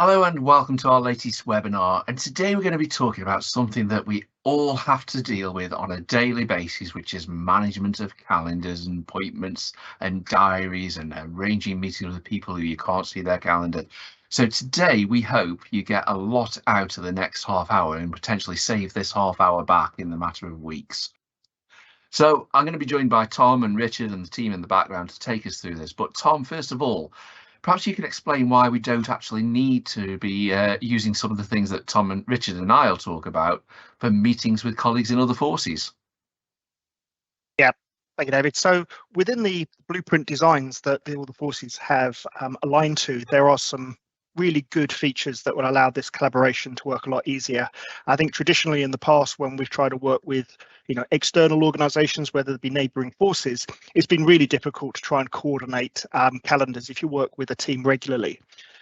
Hello and welcome to our latest webinar. And today we're going to be talking about something that we all have to deal with on a daily basis, which is management of calendars and appointments and diaries and arranging meetings with people who you can't see their calendar. So today we hope you get a lot out of the next half hour and potentially save this half hour back in the matter of weeks. So I'm going to be joined by Tom and Richard and the team in the background to take us through this. But Tom, first of all, perhaps you can explain why we don't actually need to be using some of the things that Tom and Richard and I will talk about for meetings with colleagues in other forces. Yeah, thank you, David. So within the blueprint designs that all the forces have aligned to, there are some really good features that will allow this collaboration to work a lot easier. I think traditionally in the past, when we've tried to work with external organizations, whether it be neighboring forces, it's been really difficult to try and coordinate calendars if you work with a team regularly.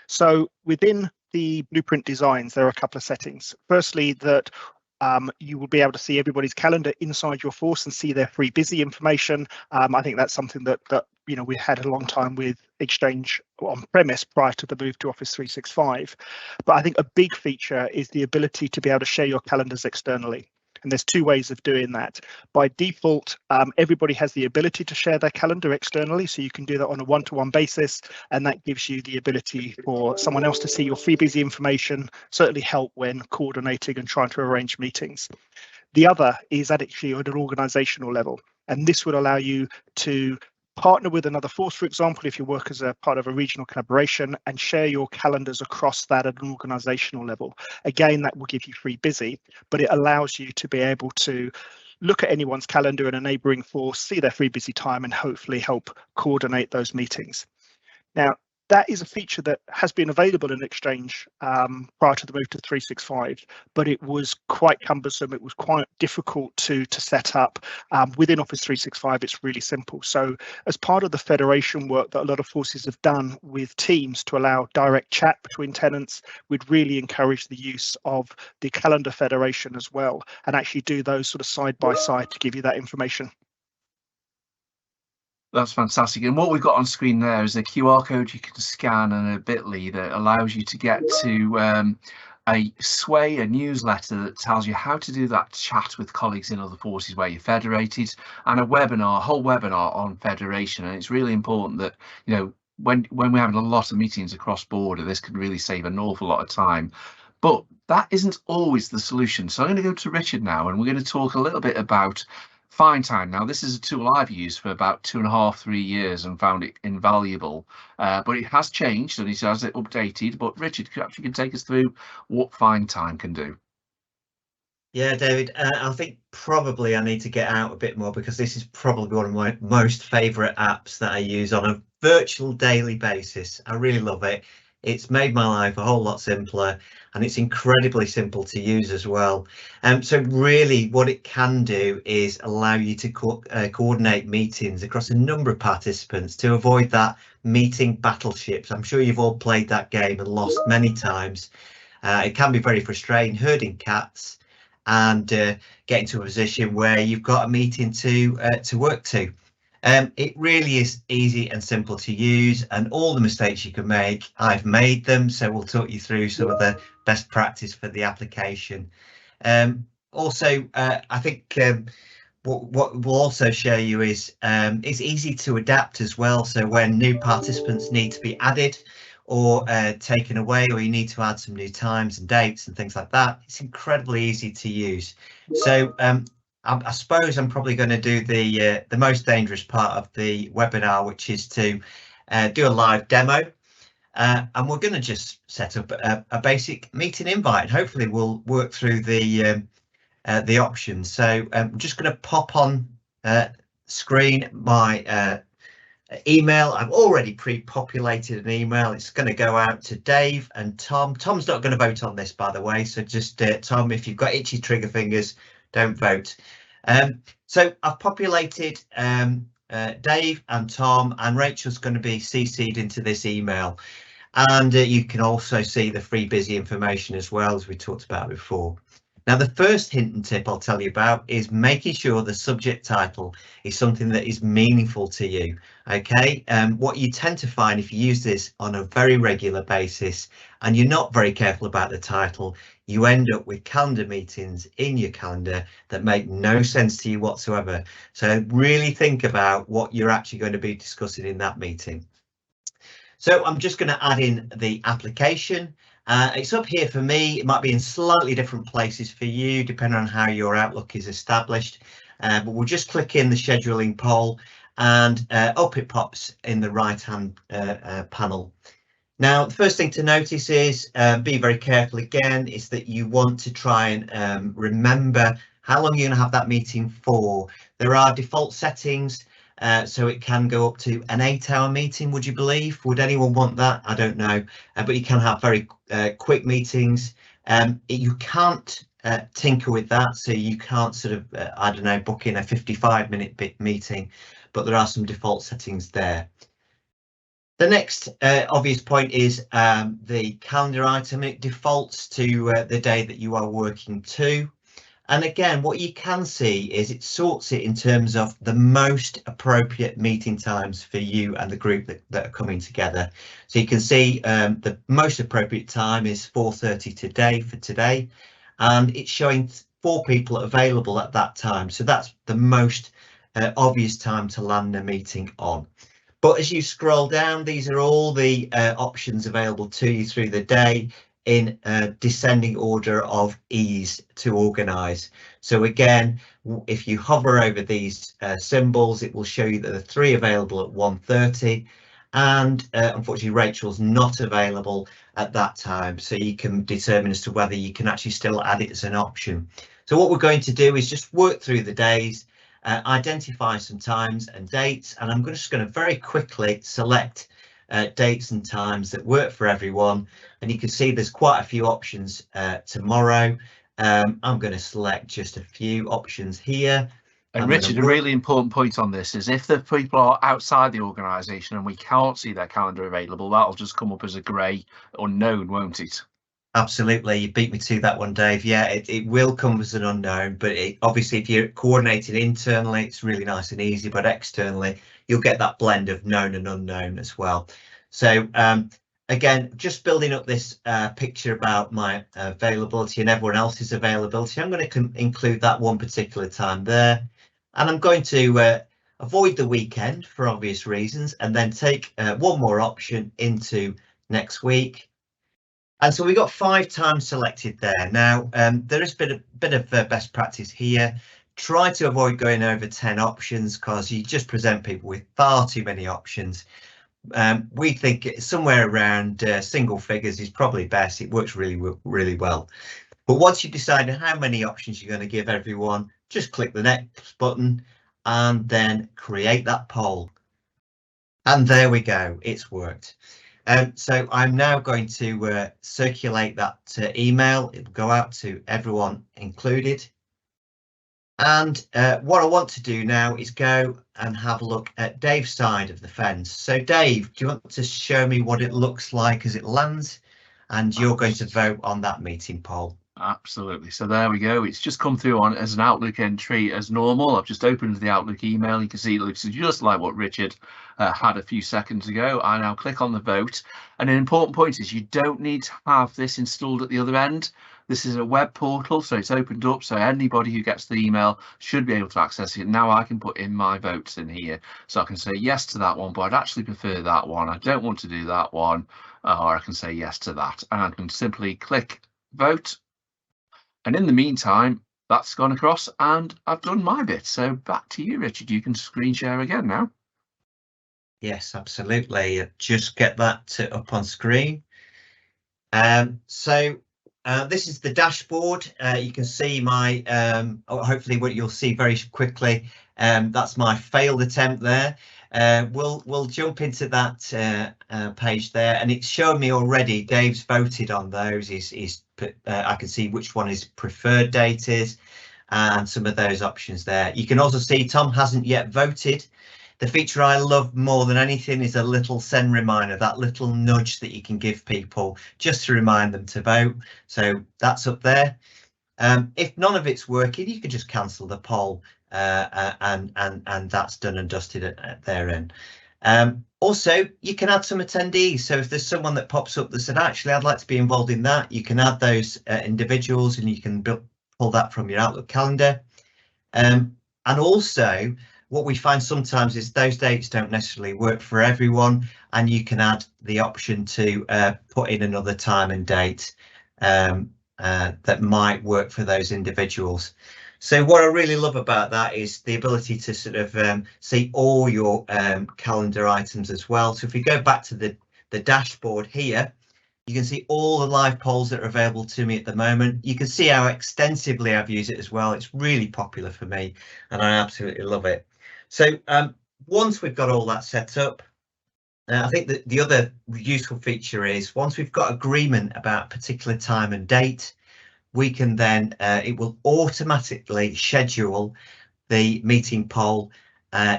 So within the blueprint designs, there are a couple of settings. Firstly, that you will be able to see everybody's calendar inside your force and see their free busy information. I think that's something that we had a long time with Exchange on premise prior to the move to Office 365. But I think a big feature is the ability to be able to share your calendars externally. And there's two ways of doing that. By default, everybody has the ability to share their calendar externally, so you can do that on a one-to-one basis, and that gives you the ability for someone else to see your free busy information, certainly help when coordinating and trying to arrange meetings. The other is actually at an organizational level, and this would allow you to partner with another force, for example, if you work as a part of a regional collaboration, and share your calendars across that at an organizational level. Again, that will give you free busy, but it allows you to be able to look at anyone's calendar in a neighboring force, see their free busy time, and hopefully help coordinate those meetings. Now, that is a feature that has been available in Exchange prior to the move to 365, but it was quite cumbersome. It was quite difficult to set up. Within Office 365, it's really simple. So as part of the federation work that a lot of forces have done with teams to allow direct chat between tenants, we'd really encourage the use of the calendar federation as well, and actually do those sort of side by side to give you that information. That's fantastic. And what we've got on screen there is a QR code you can scan and a bit.ly that allows you to get to a newsletter that tells you how to do that chat with colleagues in other forces where you're federated, and a whole webinar on federation. And it's really important that, when we're having a lot of meetings across border, this can really save an awful lot of time. But that isn't always the solution. So I'm going to go to Richard now, and we're going to talk a little bit about FindTime. Now, this is a tool I've used for about 2.5, 3 years and found it invaluable, but it has changed and it has it updated. But Richard, perhaps you can take us through what FindTime can do. Yeah, David, I think probably I need to get out a bit more, because this is probably one of my most favourite apps that I use on a virtual daily basis. I really love it. It's made my life a whole lot simpler, and it's incredibly simple to use as well. So really what it can do is allow you to coordinate meetings across a number of participants to avoid that meeting battleships. I'm sure you've all played that game and lost many times. It can be very frustrating, herding cats, and getting to a position where you've got a meeting to work to. It really is easy and simple to use, and all the mistakes you can make, I've made them, so we'll talk you through some of the best practice for the application. Also, I think what we'll also show you is it's easy to adapt as well. So when new participants need to be added or taken away, or you need to add some new times and dates and things like that, it's incredibly easy to use. So I suppose I'm probably going to do the most dangerous part of the webinar, which is to do a live demo, and we're going to just set up a basic meeting invite. Hopefully we'll work through the options. So I'm just going to pop on screen my email. I've already pre-populated an email. It's going to go out to Dave and Tom. Tom's not going to vote on this, by the way, so just Tom, if you've got itchy trigger fingers, don't vote. So I've populated Dave and Tom, and Rachel's going to be CC'd into this email, and you can also see the free busy information as well, as we talked about before. Now, the first hint and tip I'll tell you about is making sure the subject title is something that is meaningful to you. OK, what you tend to find if you use this on a very regular basis and you're not very careful about the title, you end up with calendar meetings in your calendar that make no sense to you whatsoever. So really think about what you're actually going to be discussing in that meeting. So I'm just going to add in the application. It's up here for me. It might be in slightly different places for you, depending on how your Outlook is established. But we'll just click in the scheduling poll and up it pops in the right hand panel. Now, the first thing to notice is be very careful again, is that you want to try and remember how long you're going to have that meeting for. There are default settings. So it can go up to an 8-hour meeting, would you believe? Would anyone want that? I don't know, but you can have very quick meetings. You can't tinker with that, so you can't sort of, I don't know, book in a 55-minute meeting, but there are some default settings there. The next obvious point is the calendar item. It defaults to the day that you are working to. And again, what you can see is it sorts it in terms of the most appropriate meeting times for you and the group that are coming together. So you can see the most appropriate time is 4:30 today for today, and it's showing 4 people available at that time. So that's the most obvious time to land a meeting on. But as you scroll down, these are all the options available to you through the day in descending order of ease to organise. So again, if you hover over these symbols, it will show you that there are 3 available at 1:30, and unfortunately Rachel's not available at that time, so you can determine as to whether you can actually still add it as an option. So what we're going to do is just work through the days, identify some times and dates, and I'm just going to very quickly select dates and times that work for everyone, and you can see there's quite a few options tomorrow. I'm going to select just a few options here. And Richard, a really important point on this is if the people are outside the organisation and we can't see their calendar available, that'll just come up as a grey unknown, won't it? Absolutely, you beat me to that one, Dave. Yeah, it will come as an unknown, but obviously if you're coordinated internally, it's really nice and easy, but externally you'll get that blend of known and unknown as well. So again, just building up this picture about my availability and everyone else's availability, I'm going to include that one particular time there, and I'm going to avoid the weekend for obvious reasons, and then take one more option into next week. And so we got 5 times selected there. Now there is a bit of best practice here. Try to avoid going over 10 options because you just present people with far too many options. We think somewhere around single figures is probably best. It works really well. But once you decide how many options you're going to give everyone, just click the next button and then create that poll. And there we go, it's worked. So I'm now going to circulate that email. It will go out to everyone included. And what I want to do now is go and have a look at Dave's side of the fence. So Dave, do you want to show me what it looks like as it lands? And you're going to vote on that meeting poll. Absolutely. So there we go. It's just come through on as an Outlook entry as normal. I've just opened the Outlook email. You can see it looks just like what Richard had a few seconds ago. I now click on the vote. And an important point is you don't need to have this installed at the other end. This is a web portal, so it's opened up, so anybody who gets the email should be able to access it. Now I can put in my votes in here, so I can say yes to that one, but I'd actually prefer that one. I don't want to do that one, or I can say yes to that, and I can simply click vote. And in the meantime, that's gone across and I've done my bit. So back to you, Richard. You can screen share again now. Yes, absolutely. Just get that up on screen. So this is the dashboard. You can see my, hopefully what you'll see very quickly, that's my failed attempt there. We'll jump into that page there, and it's showing me already Dave's voted on those. I can see which one his preferred date is and some of those options there. You can also see Tom hasn't yet voted. The feature I love more than anything is a little send reminder, that little nudge that you can give people just to remind them to vote. So that's up there. If none of it's working, you can just cancel the poll, and that's done and dusted at their end. Also, you can add some attendees. So if there's someone that pops up that said, actually, I'd like to be involved in that, you can add those individuals, and you can pull that from your Outlook calendar. And also, what we find sometimes is those dates don't necessarily work for everyone, and you can add the option to put in another time and date that might work for those individuals. So what I really love about that is the ability to sort of see all your calendar items as well. So if we go back to the dashboard here, you can see all the live polls that are available to me at the moment. You can see how extensively I've used it as well. It's really popular for me, and I absolutely love it. So once we've got all that set up, I think that the other useful feature is once we've got agreement about a particular time and date, we can then it will automatically schedule the meeting poll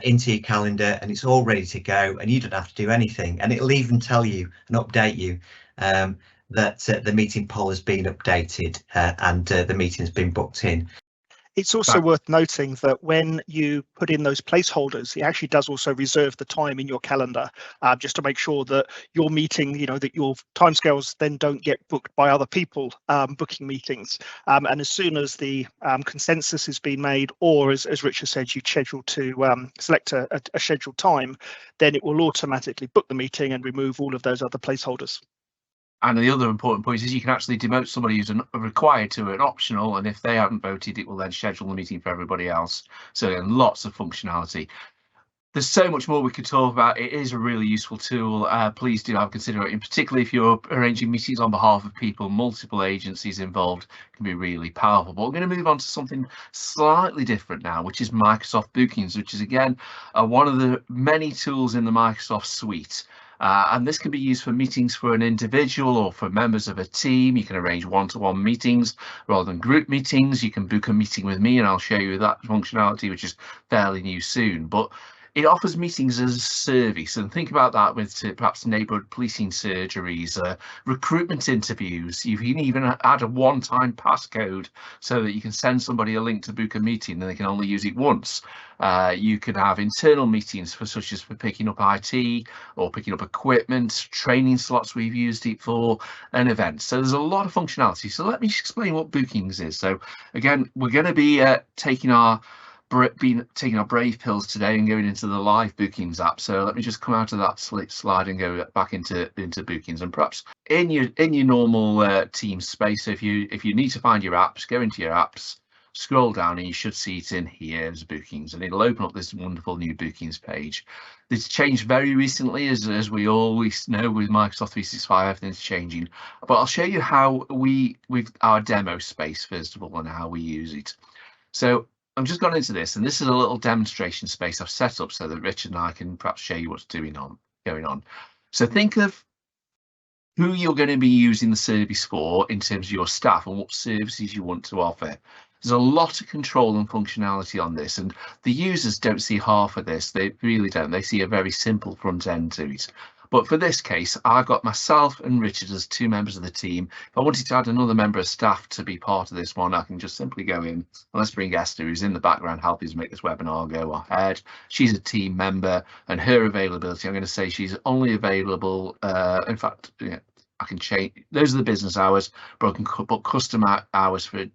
into your calendar, and it's all ready to go, and you don't have to do anything, and it'll even tell you and update you that the meeting poll has been updated and the meeting has been booked in. It's also worth noting that when you put in those placeholders, it actually does also reserve the time in your calendar, just to make sure that your meeting, that your timescales then don't get booked by other people booking meetings. And as soon as the consensus has been made, or as Richard said, you schedule to select a scheduled time, then it will automatically book the meeting and remove all of those other placeholders. And the other important point is you can actually demote somebody who's required to an optional, and if they haven't voted, it will then schedule the meeting for everybody else. So lots of functionality. There's so much more we could talk about. It is a really useful tool. Please do have consideration, particularly if you're arranging meetings on behalf of people, multiple agencies involved. It can be really powerful. But we're going to move on to something slightly different now, which is Microsoft Bookings, which is again one of the many tools in the Microsoft suite. And this can be used for meetings for an individual or for members of a team. You can arrange one-to-one meetings rather than group meetings. You can book a meeting with me, and I'll show you that functionality, which is fairly new soon. But it offers meetings as a service, and think about that with perhaps neighbourhood policing surgeries, recruitment interviews. You can even add a one-time passcode so that you can send somebody a link to book a meeting and they can only use it once. You can have internal meetings such as for picking up IT or picking up equipment, training slots we've used it for, and events. So there's a lot of functionality. So let me just explain what Bookings is. So again, we're going to be taking our brave pills today and going into the live Bookings app. So let me just come out of that slide and go back into Bookings, and perhaps in your normal team space. So if you need to find your apps, go into your apps, scroll down, and you should see it in here as Bookings, and it'll open up this wonderful new Bookings page. It's changed very recently, as we always know with Microsoft 365, everything's changing. But I'll show you how with our demo space first of all and how we use it. So I've just gone into this, and this is a little demonstration space I've set up so that Richard and I can perhaps show you what's going on. So think of who you're going to be using the service for in terms of your staff and what services you want to offer. There's a lot of control and functionality on this, and the users don't see half of this. They really don't. They see a very simple front end to it. But for this case, I've got myself and Richard as two members of the team. If I wanted to add another member of staff to be part of this one, I can just simply go in, and let's bring Esther, who's in the background helping us make this webinar go ahead. She's a team member, and her availability, I'm going to say she's only available, in fact, yeah, I can change, those are the business hours, but I can put custom hours for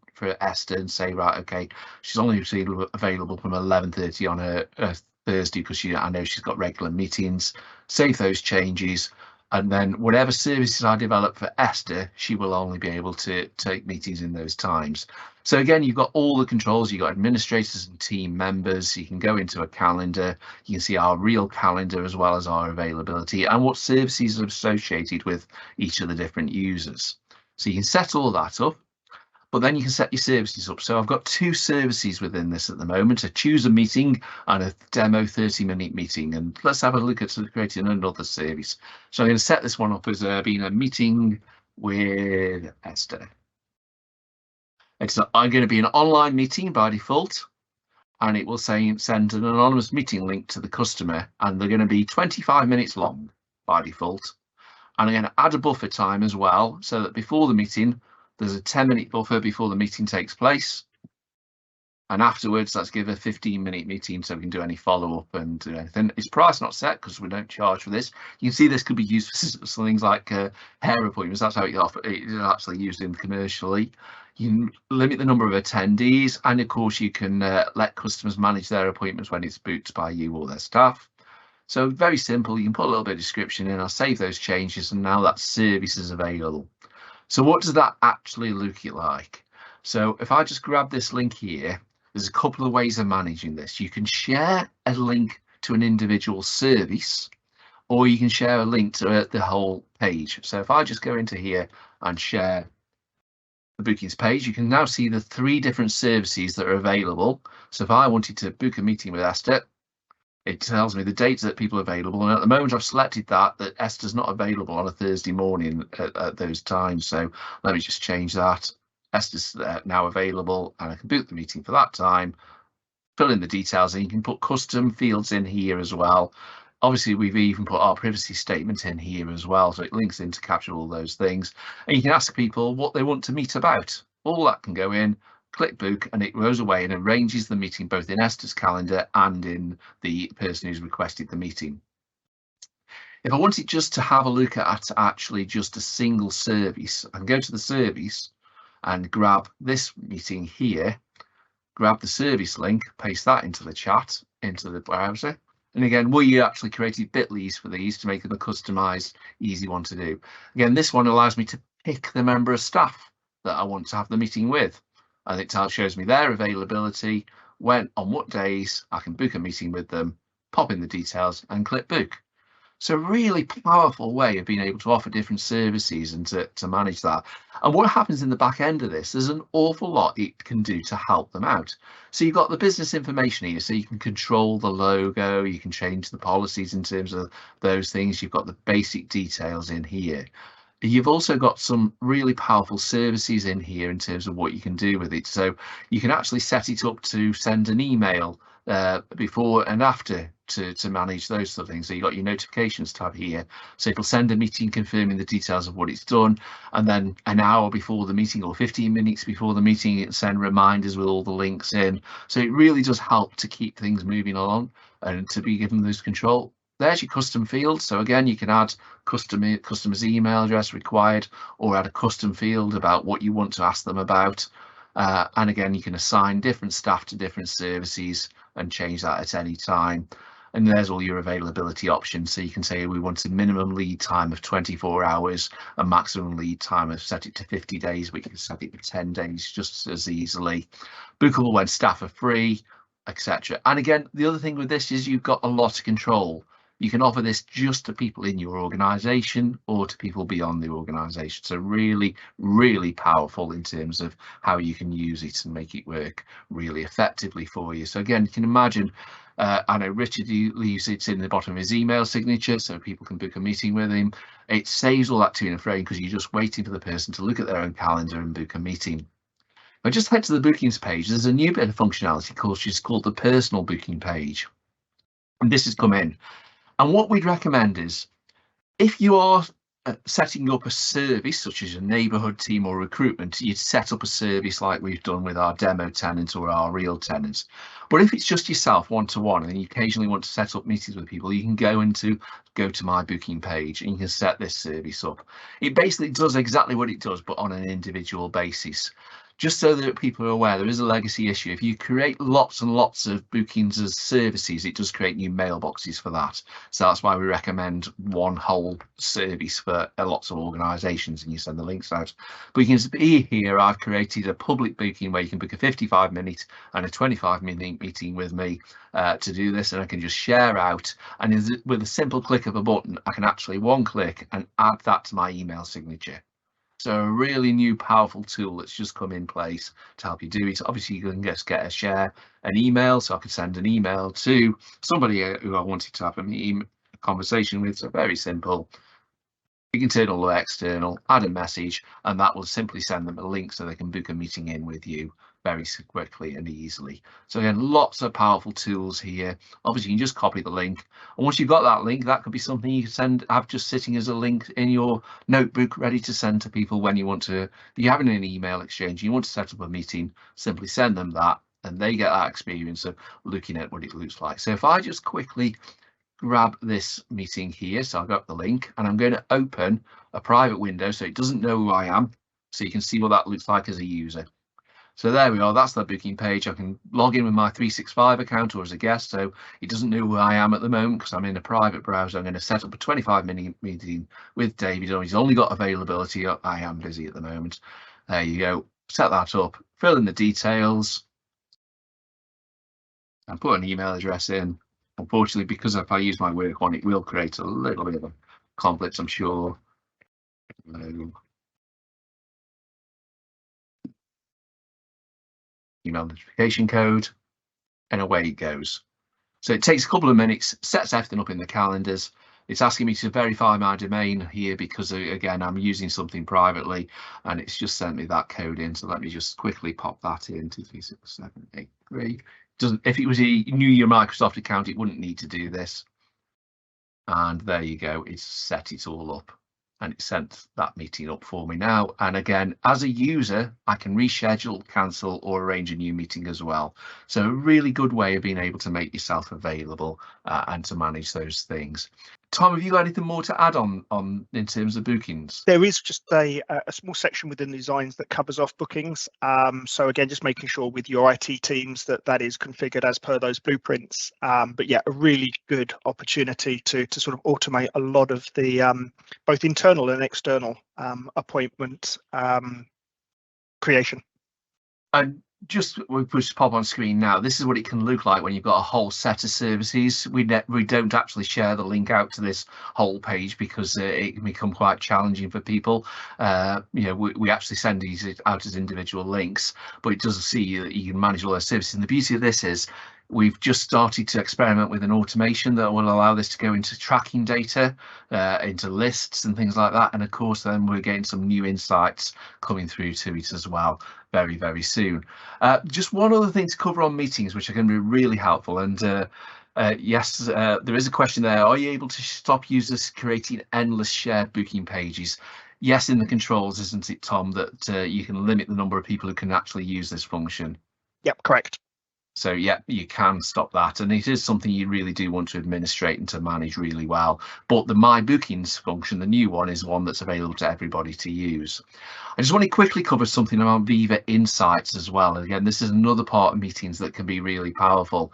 Esther and say, right, okay, she's only available from 11:30 on her Thursday because I know she's got regular meetings. Save those changes, and then whatever services I develop for Esther, she will only be able to take meetings in those times. So again, you've got all the controls. You've got administrators and team members. You can go into a calendar. You can see our real calendar as well as our availability and what services are associated with each of the different users. So you can set all that up. But then you can set your services up. So I've got two services within this at the moment, a choose a meeting and a demo 30-minute meeting. And let's have a look at creating another service. So I'm going to set this one up as being a meeting with Esther. It's going to be an online meeting by default, and it will say send an anonymous meeting link to the customer, and they're going to be 25 minutes long by default. And I'm going to add a buffer time as well, so that before the meeting, There's a 10-minute buffer before the meeting takes place. And afterwards, let's give a 15-minute meeting so we can do any follow-up and anything. It's price not set because we don't charge for this. You can see this could be used for things like hair appointments. That's how it is actually used in commercially. You can limit the number of attendees, and of course you can let customers manage their appointments when it's booked by you or their staff. So very simple. You can put a little bit of description in. I'll save those changes, and now that service is available. So what does that actually look like? So if I just grab this link here, there's a couple of ways of managing this. You can share a link to an individual service, or you can share a link to the whole page. So if I just go into here and share the bookings page, you can now see the 3 different services that are available. So if I wanted to book a meeting with Esther, it tells me the dates that people are available, and at the moment I've selected that Esther's not available on a Thursday morning at those times. So let me just change that. Esther's now available, and I can book the meeting for that time, fill in the details, and you can put custom fields in here as well. Obviously, we've even put our privacy statement in here as well, so it links in to capture all those things. And you can ask people what they want to meet about. All that can go in, click book, and it goes away and arranges the meeting both in Esther's calendar and in the person who's requested the meeting. If I wanted just to have a look at actually just a single service, I can go to the service and grab this meeting here, grab the service link, paste that into the chat, into the browser. And again, we actually created bit.lys for these to make them a customized, easy one to do. Again, this one allows me to pick the member of staff that I want to have the meeting with. And it shows me their availability, when, on what days I can book a meeting with them, pop in the details and click book. So a really powerful way of being able to offer different services and to manage that. And what happens in the back end of this, there's an awful lot it can do to help them out. So you've got the business information here, so you can control the logo, you can change the policies in terms of those things. You've got the basic details in here. You've also got some really powerful services in here in terms of what you can do with it. So you can actually set it up to send an email before and after to manage those sort of things. So you've got your notifications tab here, so it'll send a meeting confirming the details of what it's done, and then an hour before the meeting or 15 minutes before the meeting it'll send reminders with all the links in. So it really does help to keep things moving along and to be given those control. There's your custom field. So again, you can add customer's email address required, or add a custom field about what you want to ask them about. And again, you can assign different staff to different services and change that at any time. And there's all your availability options. So you can say we want a minimum lead time of 24 hours, a maximum lead time of set it to 50 days, but you can set it to 10 days just as easily. Bookable when staff are free, etc. And again, the other thing with this is you've got a lot of control. You can offer this just to people in your organisation or to people beyond the organisation. So really, really powerful in terms of how you can use it and make it work really effectively for you. So again, you can imagine, I know Richard leaves it in the bottom of his email signature so people can book a meeting with him. It saves all that to and fro because you're just waiting for the person to look at their own calendar and book a meeting. If I just head to the bookings page, there's a new bit of functionality called the personal booking page. And this has come in. And what we'd recommend is, if you are setting up a service such as a neighbourhood team or recruitment, you'd set up a service like we've done with our demo tenants or our real tenants. But if it's just yourself one-to-one and you occasionally want to set up meetings with people, you can go to my booking page and you can set this service up. It basically does exactly what it does, but on an individual basis. Just so that people are aware, there is a legacy issue. If you create lots and lots of bookings as services, it does create new mailboxes for that. So that's why we recommend one whole service for lots of organisations, and you send the links out. But you can see here, I've created a public booking where you can book a 55-minute and a 25-minute meeting with me to do this, and I can just share out. And with a simple click of a button, I can actually one click and add that to my email signature. So a really new powerful tool that's just come in place to help you do it. Obviously, you can just share an email, so I could send an email to somebody who I wanted to have a conversation with. So very simple, internal or external, add a message, and that will simply send them a link so they can book a meeting in with you very quickly and easily. So again, lots of powerful tools here. Obviously, you can just copy the link, and once you've got that link, that could be something you can have just sitting as a link in your notebook, ready to send to people when you want to. If you're having an email exchange, you want to set up a meeting, simply send them that, and they get that experience of looking at what it looks like. So if I just quickly grab this meeting here, so I've got the link, and I'm going to open a private window so it doesn't know who I am, so you can see what that looks like as a user. So there we are, that's the booking page. I can log in with my 365 account or as a guest, so it doesn't know who I am at the moment because I'm in a private browser. I'm going to set up a 25-minute meeting with David. He's only got availability. I am busy at the moment. There you go, set that up, fill in the details, and put an email address in. Unfortunately, because if I use my work one, it will create a little bit of a conflict, I'm sure. Email notification code, and away it goes. So it takes a couple of minutes, sets everything up in the calendars. It's asking me to verify my domain here because, again, I'm using something privately, and it's just sent me that code in. So let me just quickly pop that in, 236783. If it was a New Year Microsoft account, it wouldn't need to do this. And there you go, it's set it all up, and it sent that meeting up for me now. And again, as a user, I can reschedule, cancel, or arrange a new meeting as well. So a really good way of being able to make yourself available and to manage those things. Tom, have you got anything more to add on in terms of bookings? There is just a small section within the designs that covers off bookings. So again, just making sure with your IT teams that is configured as per those blueprints. But yeah, a really good opportunity to sort of automate a lot of the both internal and external appointment creation. And we'll just pop on screen now. This is what it can look like when you've got a whole set of services. We don't actually share the link out to this whole page because it can become quite challenging for people. We actually send these out as individual links, but it does see that you can manage all those services. And the beauty of this is we've just started to experiment with an automation that will allow this to go into tracking data, into lists and things like that. And of course, then we're getting some new insights coming through to it as well very, very soon. Just one other thing to cover on meetings, which are going to be really helpful. And yes, there is a question there. Are you able to stop users creating endless shared booking pages? Yes, in the controls, isn't it, Tom, that you can limit the number of people who can actually use this function? Yep, correct. So yeah, you can stop that, and it is something you really do want to administrate and to manage really well. But the My Bookings function, the new one, is one that's available to everybody to use. I just want to quickly cover something about Viva Insights as well. And again, this is another part of meetings that can be really powerful.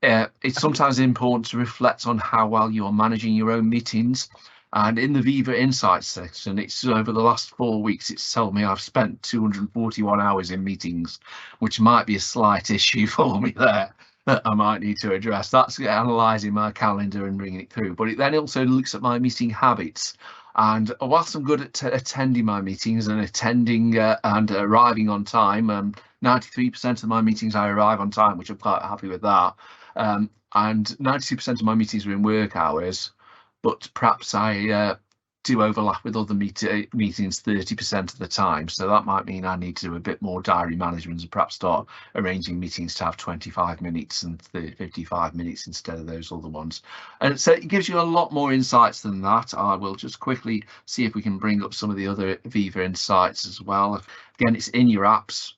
It's sometimes important to reflect on how well you're managing your own meetings. And in the Viva Insights section, it's over the last 4 weeks, it's told me I've spent 241 hours in meetings, which might be a slight issue for me there that I might need to address. That's analysing my calendar and bringing it through. But it then also looks at my meeting habits. And whilst I'm good at attending my meetings and attending and arriving on time, 93% of my meetings I arrive on time, which I'm quite happy with that. And 92% of my meetings are in work hours. But perhaps I do overlap with other meetings 30% of the time. So that might mean I need to do a bit more diary management and perhaps start arranging meetings to have 25 minutes and 55 minutes instead of those other ones. And so it gives you a lot more insights than that. I will just quickly see if we can bring up some of the other Viva Insights as well. Again, it's in your apps,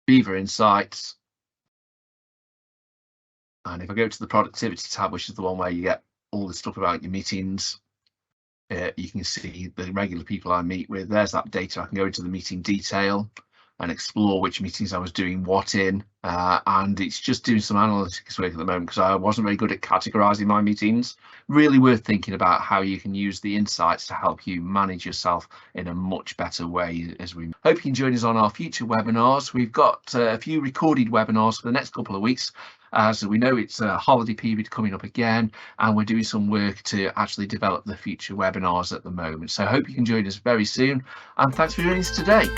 Viva Insights. And if I go to the productivity tab, which is the one where you get all the stuff about your meetings, you can see the regular people I meet with. There's that data. I can go into the meeting detail and explore which meetings I was doing what in, and it's just doing some analytics work at the moment because I wasn't very good at categorizing my meetings. Really worth thinking about how you can use the insights to help you manage yourself in a much better way. As we hope you can join us on our future webinars. We've got a few recorded webinars for the next couple of weeks. As we know, it's a holiday period coming up again, and we're doing some work to actually develop the future webinars at the moment. So I hope you can join us very soon, and thanks for joining us today.